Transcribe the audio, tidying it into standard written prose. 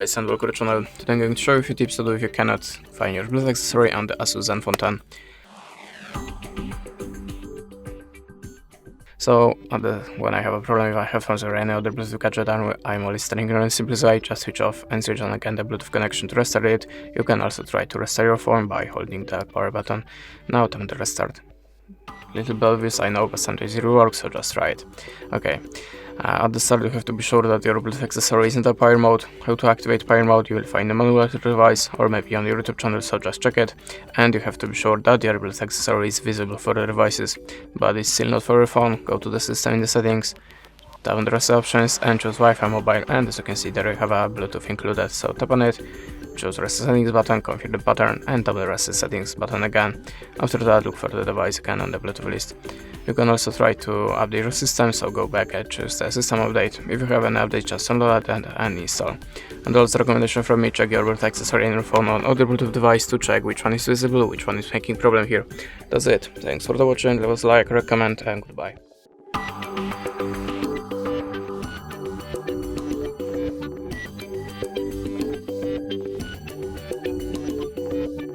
Guys, and welcome to the channel. Today I'm going to show you a few tips to do if you cannot find your Bluetooth accessory on the ASUS ZenFone 10. So, when I have a problem with my headphones or any other Bluetooth gadget I'm only standing around, simplify, just switch off and switch on again the Bluetooth connection to restart it. You can also try to restart your phone by holding the power button. Now time to restart. Little bit obvious, I know, but sometimes it works, so just try it. Okay, at the start you have to be sure that your Bluetooth accessory is in the power mode. How to activate power mode, you will find the manual to the device or maybe on your YouTube channel, so just check it. And you have to be sure that your Bluetooth accessory is visible for the devices, but it's still not for your phone. Go to the system in the settings, tap on the rest options and choose Wi-Fi mobile, and as you can see there you have a Bluetooth included, so tap on it. Choose Rest Settings button, configure the pattern, and tap the Rest Settings button again. After that, look for the device again on the Bluetooth list. You can also try to update your system, so go back and choose the system update. If you have an update, just download it and install. And also recommendation from me, check your Bluetooth accessory in your phone on other Bluetooth device to check which one is visible, which one is making problem here. That's it. Thanks for the watching, leave us a like, recommend, and goodbye.